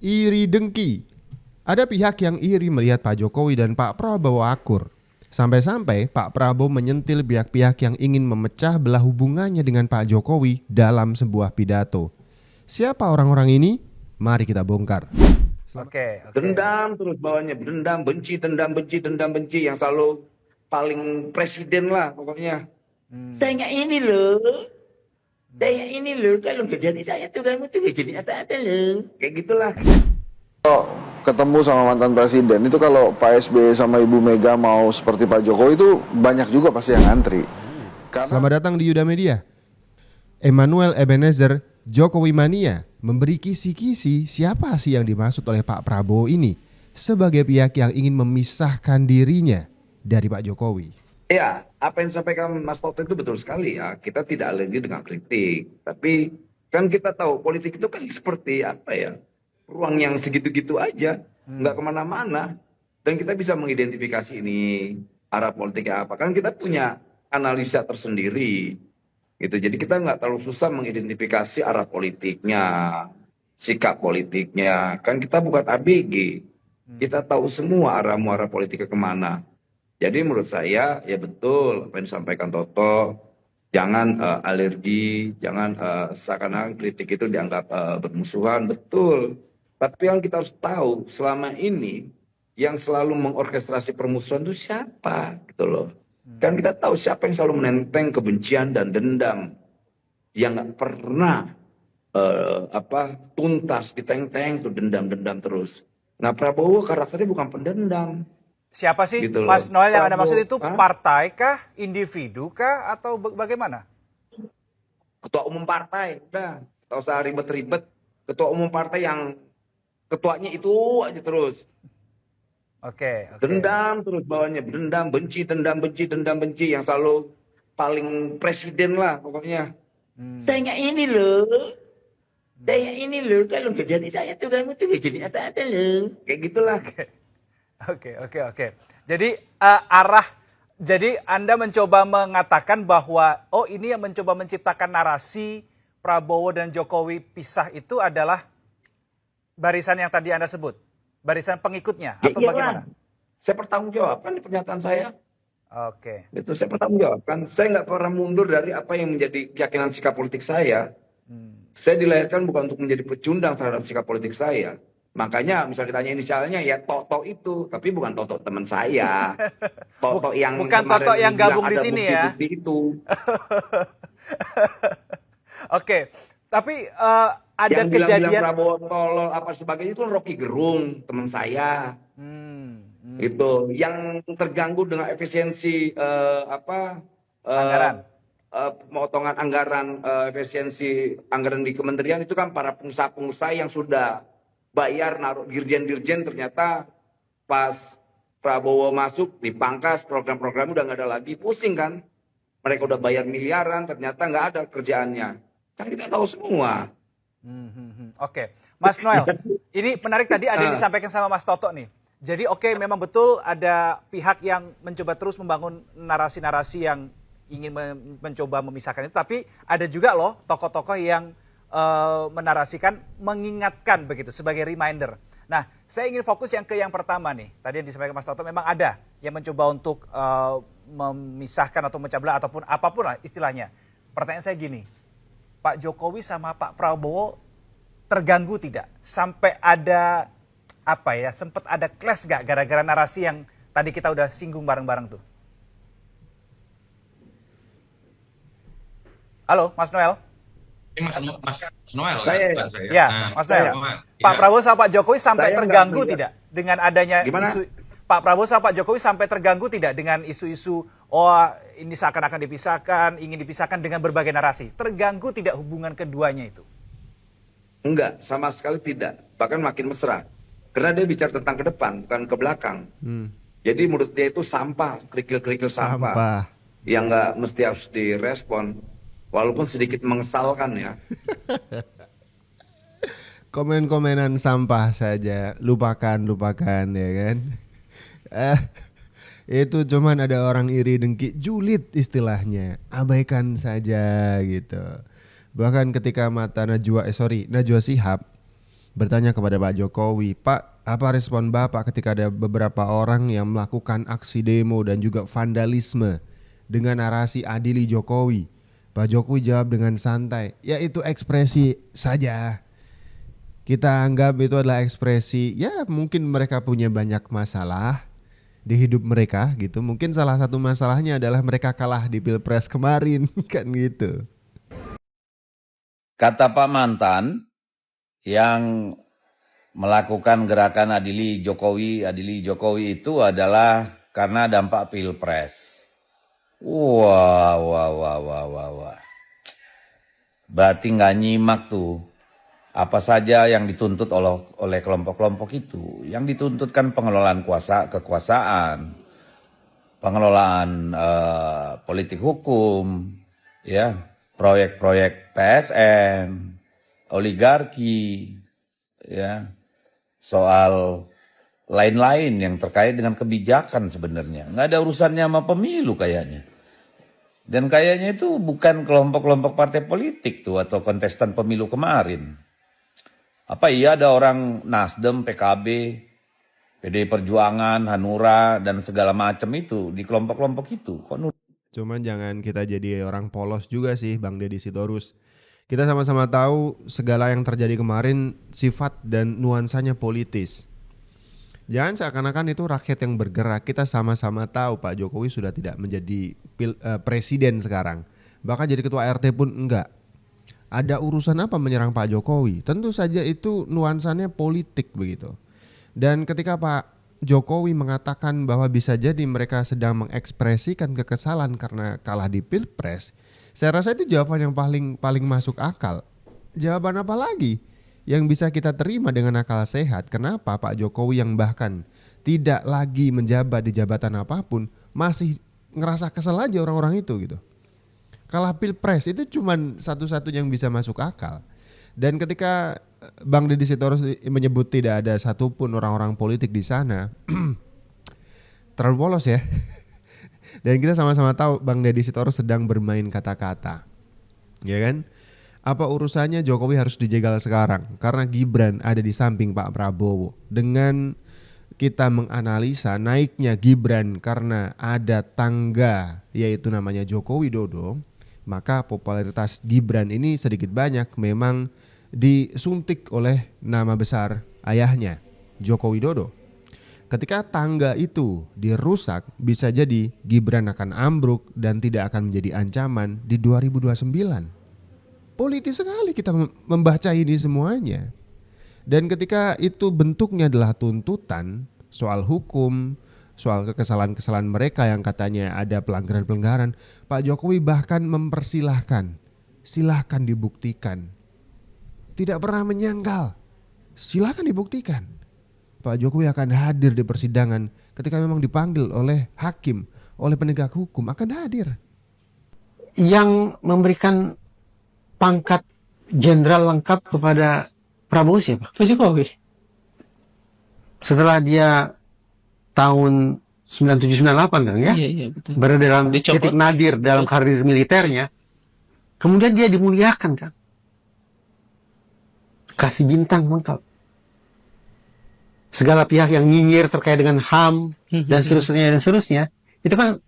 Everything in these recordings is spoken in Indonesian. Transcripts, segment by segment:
Iri dengki. Ada pihak yang iri melihat Pak Jokowi dan Pak Prabowo akur. Sampai-sampai Pak Prabowo menyentil pihak-pihak yang ingin memecah belah hubungannya dengan Pak Jokowi dalam sebuah pidato. Siapa orang-orang ini? Mari kita bongkar. Oke. Dendam terus bawahnya, dendam, benci, dendam, benci yang selalu paling presiden lah pokoknya. Saya nggak ini loh. Saya ini loh, kalau nggak jadi saya tuh kamu tuh nggak jadi apa-apa loh. Kayak gitulah. Ketemu sama mantan presiden itu kalau Pak SBY sama Ibu Mega mau seperti Pak Jokowi itu banyak juga pasti yang ngantri. Selamat datang di Yuda Media. Emmanuel Ebenezer Jokowi Mania memberi kisi-kisi siapa sih yang dimaksud oleh Pak Prabowo ini sebagai pihak yang ingin memisahkan dirinya dari Pak Jokowi. Ya, apa yang disampaikan Mas Toto itu betul sekali ya. Kita tidak alergi dengan kritik. Tapi kan kita tahu politik itu kan seperti apa ya. Ruang yang segitu-gitu aja. Nggak kemana-mana. Dan kita bisa mengidentifikasi ini arah politiknya apa. Kan kita punya analisa tersendiri. Gitu. Jadi kita nggak terlalu susah mengidentifikasi arah politiknya. Sikap politiknya. Kan kita bukan ABG. Kita tahu semua arah muara politiknya kemana. Jadi menurut saya ya betul apa yang disampaikan Toto, jangan alergi, jangan seakan-akan kritik itu dianggap bermusuhan, betul. Tapi yang kita harus tahu selama ini yang selalu mengorkestrasi permusuhan itu siapa gitu loh. Kan kita tahu siapa yang selalu menenteng kebencian dan dendam yang nggak pernah tuntas diteng-teng tuh dendam-dendam terus. Nah Prabowo karakternya bukan pendendam. Siapa sih Gitu Mas loh. Noel yang Anda maksud itu? Hah? Partai kah? Individu kah? Atau bagaimana? Ketua umum partai, udah, tak usah ribet-ribet. Ketua umum partai yang ketuanya itu aja terus. Oke. Dendam terus bawahnya, dendam, benci yang selalu paling presiden lah pokoknya. Saya nggak ini loh. Saya ini loh, kalau nggak jadi saya tuh kamu tuh nggak jadi apa-apa loh. Kayak gitulah. Oke. Jadi Anda mencoba mengatakan bahwa ini yang mencoba menciptakan narasi Prabowo dan Jokowi pisah itu adalah barisan yang tadi Anda sebut, barisan pengikutnya atau bagaimana? Saya pertanggungjawabkan di pernyataan saya. Oke. Itu saya pertanggungjawabkan. Saya nggak pernah mundur dari apa yang menjadi keyakinan sikap politik saya. Saya dilahirkan bukan untuk menjadi pecundang terhadap sikap politik saya. Makanya misalnya ditanya inisialnya ya Toto itu, tapi bukan Toto teman saya. Toto yang bukan Toto yang gabung di sini ya. Itu. Oke. Tapi ada yang kejadian bilang Prabowo tolol apa sebagainya itu Rocky Gerung, teman saya. Itu yang terganggu dengan efisiensi anggaran. Pemotongan anggaran, efisiensi anggaran di kementerian itu kan para pengusaha-pengusaha yang sudah bayar naruh dirjen-dirjen, ternyata pas Prabowo masuk dipangkas, program-program udah nggak ada lagi, pusing kan. Mereka udah bayar miliaran, ternyata nggak ada kerjaannya. Kan kita tahu semua. Oke. Mas Noel, ini menarik tadi ada yang disampaikan sama Mas Toto nih. Jadi memang betul ada pihak yang mencoba terus membangun narasi-narasi yang ingin mencoba memisahkan itu, tapi ada juga loh tokoh-tokoh yang menarasikan, mengingatkan begitu sebagai reminder. Nah, saya ingin fokus yang pertama nih. Tadi yang disampaikan Mas Toto memang ada yang mencoba untuk memisahkan atau memecah belah ataupun apapun lah istilahnya. Pertanyaan saya gini, Pak Jokowi sama Pak Prabowo terganggu tidak? Sampai ada sempat ada clash gak gara-gara narasi yang tadi kita udah singgung bareng-bareng tuh? Halo, Mas Noel? Mas Noel kan? Saya. Ya, Mas Noel. Pak Prabowo sama Pak Jokowi sampai terganggu tidak dengan adanya isu? Pak Prabowo sama Pak Jokowi sampai terganggu tidak dengan isu-isu ini seakan-akan ingin dipisahkan dengan berbagai narasi? Terganggu tidak hubungan keduanya itu? Enggak, sama sekali tidak. Bahkan makin mesra. Karena dia bicara tentang ke depan, bukan ke belakang. Jadi menurut dia itu sampah, kerikil-kerikil sampah. Yang nggak mesti harus direspon. Walaupun sedikit mengesalkan ya. Komen-komenan sampah saja, lupakan ya kan. Itu cuman ada orang iri dengki, julid istilahnya, abaikan saja gitu. Bahkan ketika mata Najwa Shihab bertanya kepada Pak Jokowi, Pak, apa respon Bapak ketika ada beberapa orang yang melakukan aksi demo dan juga vandalisme dengan narasi adili Jokowi? Pak Jokowi jawab dengan santai, ya itu ekspresi saja. Kita anggap itu adalah ekspresi, ya mungkin mereka punya banyak masalah di hidup mereka gitu. Mungkin salah satu masalahnya adalah mereka kalah di Pilpres kemarin kan gitu. Kata Pak Mantan yang melakukan gerakan adili Jokowi itu adalah karena dampak Pilpres. Wah. Berarti nggak nyimak tuh apa saja yang dituntut oleh kelompok-kelompok itu. Yang dituntutkan pengelolaan kekuasaan, pengelolaan politik hukum, ya, proyek-proyek PSN, oligarki, ya, soal lain-lain yang terkait dengan kebijakan sebenarnya. Nggak ada urusannya sama pemilu kayaknya. Dan kayaknya itu bukan kelompok-kelompok partai politik tuh atau kontestan pemilu kemarin. Apa iya ada orang Nasdem, PKB, PDI Perjuangan, Hanura, dan segala macam itu di kelompok-kelompok itu? Cuman jangan kita jadi orang polos juga sih Bang Deddy Sitorus. Kita sama-sama tahu segala yang terjadi kemarin sifat dan nuansanya politis. Jangan seakan-akan itu rakyat yang bergerak. Kita sama-sama tahu Pak Jokowi sudah tidak menjadi presiden sekarang. Bahkan jadi ketua RT pun enggak. Ada urusan apa menyerang Pak Jokowi? Tentu saja itu nuansanya politik begitu. Dan ketika Pak Jokowi mengatakan bahwa bisa jadi mereka sedang mengekspresikan kekesalan karena kalah di Pilpres, saya rasa itu jawaban yang paling masuk akal. Jawaban apa lagi yang bisa kita terima dengan akal sehat? Kenapa Pak Jokowi yang bahkan tidak lagi menjabat di jabatan apapun masih ngerasa kesel aja orang-orang itu gitu? Kalah Pilpres itu cuman satu-satunya yang bisa masuk akal. Dan ketika Bang Deddy Sitorus menyebut tidak ada satupun orang-orang politik di sana, terlalu polos ya. Dan kita sama-sama tahu Bang Deddy Sitorus sedang bermain kata-kata, ya kan? Apa urusannya Jokowi harus dijegal sekarang? Karena Gibran ada di samping Pak Prabowo. Dengan kita menganalisa naiknya Gibran karena ada tangga yaitu namanya Joko Widodo, maka popularitas Gibran ini sedikit banyak memang disuntik oleh nama besar ayahnya Joko Widodo. Ketika tangga itu dirusak, bisa jadi Gibran akan ambruk dan tidak akan menjadi ancaman di 2029. Politis sekali kita membaca ini semuanya. Dan ketika itu bentuknya adalah tuntutan soal hukum, soal kesalahan-kesalahan mereka yang katanya ada pelanggaran-pelanggaran, Pak Jokowi bahkan mempersilahkan, silahkan dibuktikan. Tidak pernah menyangkal, silahkan dibuktikan. Pak Jokowi akan hadir di persidangan ketika memang dipanggil oleh hakim, oleh penegak hukum akan hadir. Yang memberikan pangkat jenderal lengkap kepada Prabowo siapa? Pak Jokowi. Setelah dia tahun 9798 kan ya? Iya, betul. Berada dalam titik nadir dalam karir militernya. Kemudian dia dimuliakan kan. Kasih bintang lengkap. Segala pihak yang nyinyir terkait dengan HAM dan seterusnya itu kan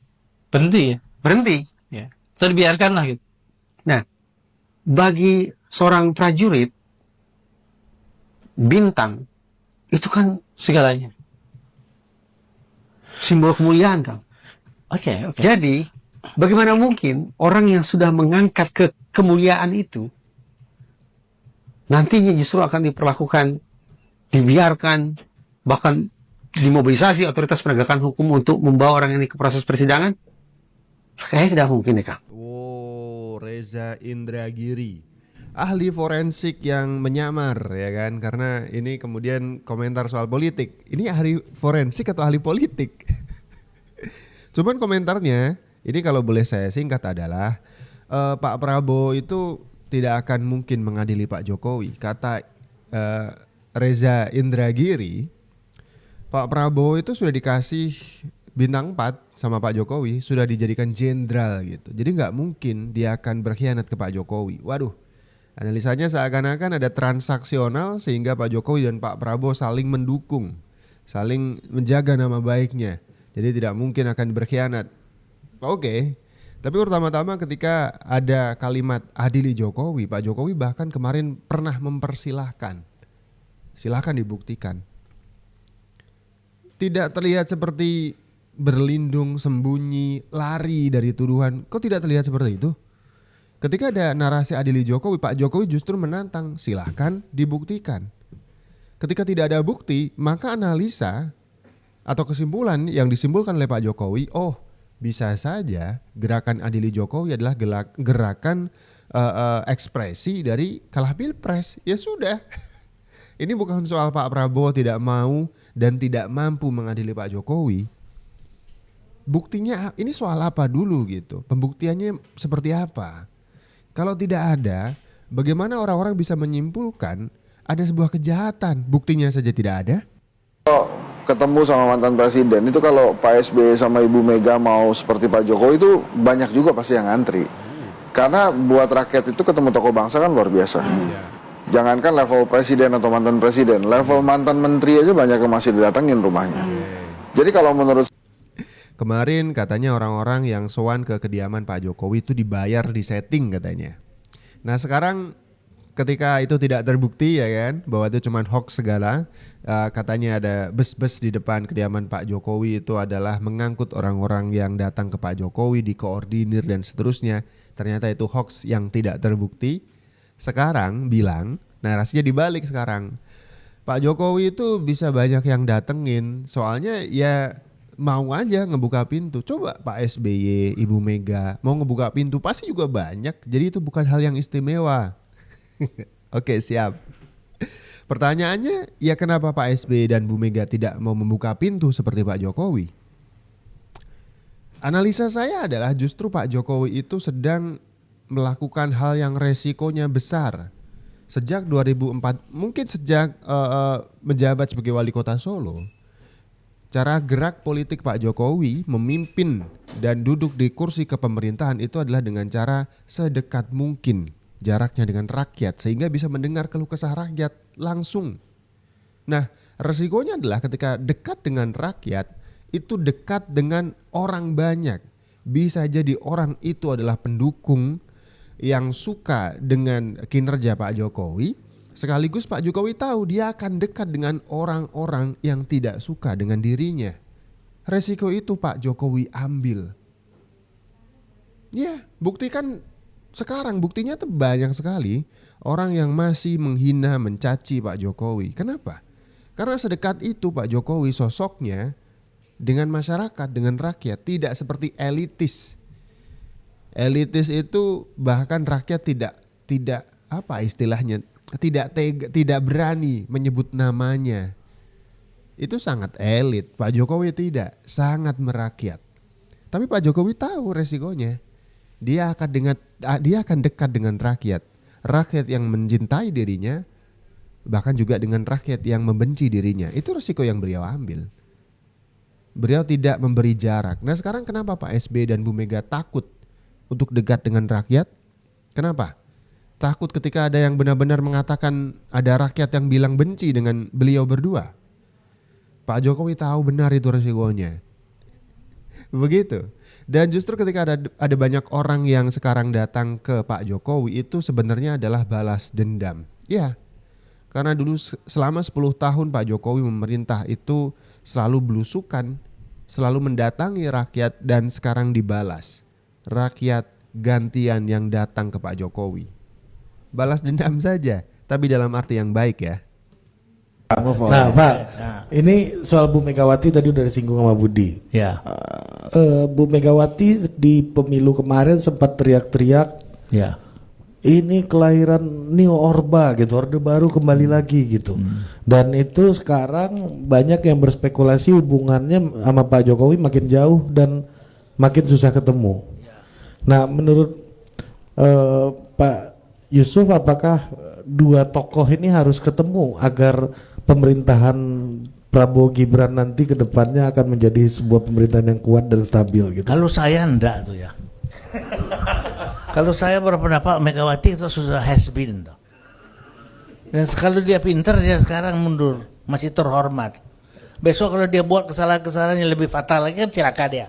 berhenti ya? Berhenti. Ya. Itu dibiarkan lah gitu. Nah, bagi seorang prajurit bintang itu kan segalanya. Simbol kemuliaan kan. Oke. Jadi bagaimana mungkin orang yang sudah mengangkat kemuliaan itu nantinya justru akan diperlakukan, dibiarkan, bahkan dimobilisasi otoritas penegakan hukum untuk membawa orang ini ke proses persidangan? Kayaknya tidak mungkin ya Kang. Reza Indragiri, ahli forensik yang menyamar ya kan, karena ini kemudian komentar soal politik. Ini ahli forensik atau ahli politik? Cuman komentarnya ini kalau boleh saya singkat adalah Pak Prabowo itu tidak akan mungkin mengadili Pak Jokowi. Kata Reza Indragiri, Pak Prabowo itu sudah dikasih bintang 4 sama Pak Jokowi, sudah dijadikan jenderal gitu. Jadi nggak mungkin dia akan berkhianat ke Pak Jokowi. Waduh, Analisanya seakan-akan ada transaksional sehingga Pak Jokowi dan Pak Prabowo saling mendukung, saling menjaga nama baiknya. Jadi tidak mungkin akan berkhianat. Oke. Tapi pertama-tama ketika ada kalimat adili Jokowi, Pak Jokowi bahkan kemarin pernah mempersilahkan. Silahkan dibuktikan. Tidak terlihat seperti berlindung, sembunyi, lari dari tuduhan. Kok tidak terlihat seperti itu? Ketika ada narasi adili Jokowi, Pak Jokowi justru menantang, silahkan dibuktikan. Ketika tidak ada bukti, maka analisa atau kesimpulan yang disimpulkan oleh Pak Jokowi, oh bisa saja gerakan adili Jokowi adalah gerakan ekspresi dari kalah pilpres. Ya sudah, ini bukan soal Pak Prabowo tidak mau dan tidak mampu mengadili Pak Jokowi. Buktinya ini soal apa dulu gitu, pembuktiannya seperti apa? Kalau tidak ada, bagaimana orang-orang bisa menyimpulkan ada sebuah kejahatan? Buktinya saja tidak ada. Kalau ketemu sama mantan presiden itu, kalau Pak SBY sama Ibu Mega mau seperti Pak Jokowi itu banyak juga pasti yang ngantri. Karena buat rakyat itu ketemu tokoh bangsa kan luar biasa. Jangankan level presiden atau mantan presiden, level mantan menteri aja banyak yang masih didatengin rumahnya. Jadi kalau menurut Kemarin katanya orang-orang yang sowan ke kediaman Pak Jokowi itu dibayar di setting katanya. Nah sekarang ketika itu tidak terbukti ya kan, bahwa itu cuma hoax segala, katanya ada bus-bus di depan kediaman Pak Jokowi itu adalah mengangkut orang-orang yang datang ke Pak Jokowi, dikoordinir dan seterusnya. Ternyata itu hoax yang tidak terbukti. Sekarang bilang narasinya dibalik sekarang. Pak Jokowi itu bisa banyak yang datengin, soalnya ya mau aja ngebuka pintu. Coba Pak SBY, Ibu Mega mau ngebuka pintu pasti juga banyak. Jadi itu bukan hal yang istimewa. Oke siap. Pertanyaannya ya kenapa Pak SBY dan Bu Mega tidak mau membuka pintu seperti Pak Jokowi? Analisa saya adalah justru Pak Jokowi itu sedang melakukan hal yang resikonya besar. Sejak 2004, mungkin sejak menjabat sebagai wali kota Solo, cara gerak politik Pak Jokowi memimpin dan duduk di kursi kepemerintahan itu adalah dengan cara sedekat mungkin jaraknya dengan rakyat sehingga bisa mendengar keluh kesah rakyat langsung. Nah, resikonya adalah ketika dekat dengan rakyat itu dekat dengan orang banyak. Bisa jadi orang itu adalah pendukung yang suka dengan kinerja Pak Jokowi. Sekaligus Pak Jokowi tahu dia akan dekat dengan orang-orang yang tidak suka dengan dirinya. Resiko itu Pak Jokowi ambil. Ya, buktikan sekarang, buktinya tuh banyak sekali orang yang masih menghina, mencaci Pak Jokowi. Kenapa? Karena sedekat itu Pak Jokowi sosoknya dengan masyarakat, dengan rakyat, tidak seperti elitis. Elitis itu bahkan rakyat tidak apa istilahnya, tidak berani menyebut namanya. Itu sangat elit. Pak Jokowi tidak, sangat merakyat. Tapi Pak Jokowi tahu resikonya. Dia akan dekat dengan rakyat. Rakyat yang mencintai dirinya, bahkan juga dengan rakyat yang membenci dirinya. Itu resiko yang beliau ambil. Beliau tidak memberi jarak. Nah sekarang kenapa Pak SBY dan Bu Mega takut untuk dekat dengan rakyat? Kenapa? Takut ketika ada yang benar-benar mengatakan ada rakyat yang bilang benci dengan beliau berdua. Pak Jokowi tahu benar itu resikonya. Begitu. Dan justru ketika ada banyak orang yang sekarang datang ke Pak Jokowi itu sebenarnya adalah balas dendam. Ya. Karena dulu selama 10 tahun Pak Jokowi memerintah itu selalu belusukan, selalu mendatangi rakyat dan sekarang dibalas. Rakyat gantian yang datang ke Pak Jokowi. Balas dendam saja, tapi dalam arti yang baik ya. Nah Pak, ini soal Bu Megawati tadi udah disinggung sama Budi. Ya. Bu Megawati di pemilu kemarin sempat teriak-teriak. Ya. Ini kelahiran Neo Orba gitu, Orde Baru kembali lagi gitu. Dan itu sekarang banyak yang berspekulasi hubungannya sama Pak Jokowi makin jauh dan makin susah ketemu. Nah menurut Pak Yusuf, apakah dua tokoh ini harus ketemu agar pemerintahan Prabowo Gibran nanti ke depannya akan menjadi sebuah pemerintahan yang kuat dan stabil gitu? Kalau saya enggak tuh ya. Kalau saya berpendapat Megawati itu sudah has been. Dan kalau dia pinter, dia sekarang mundur, masih terhormat. Besok kalau dia buat kesalahan-kesalahan yang lebih fatal lagi kan celaka dia.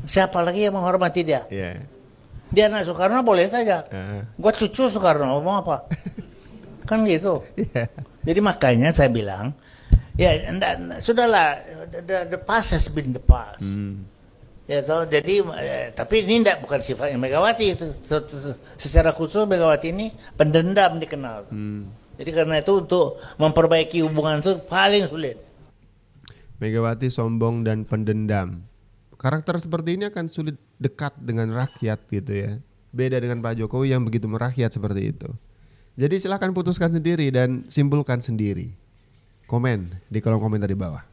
Siapa lagi yang menghormati dia? Iya. Dia anak Soekarno boleh saja. Gua cucu Soekarno, mau apa? Kan gitu. Jadi makanya saya bilang, ya sudahlah, the past has been the past. Ya toh, jadi tapi ini bukan sifatnya Megawati itu. Secara khusus Megawati ini pendendam dikenal. Jadi karena itu untuk memperbaiki hubungan itu paling sulit. Megawati sombong dan pendendam. Karakter seperti ini akan sulit dekat dengan rakyat gitu ya. Beda dengan Pak Jokowi yang begitu merakyat seperti itu. Jadi silahkan putuskan sendiri dan simpulkan sendiri. Komen di kolom komentar di bawah.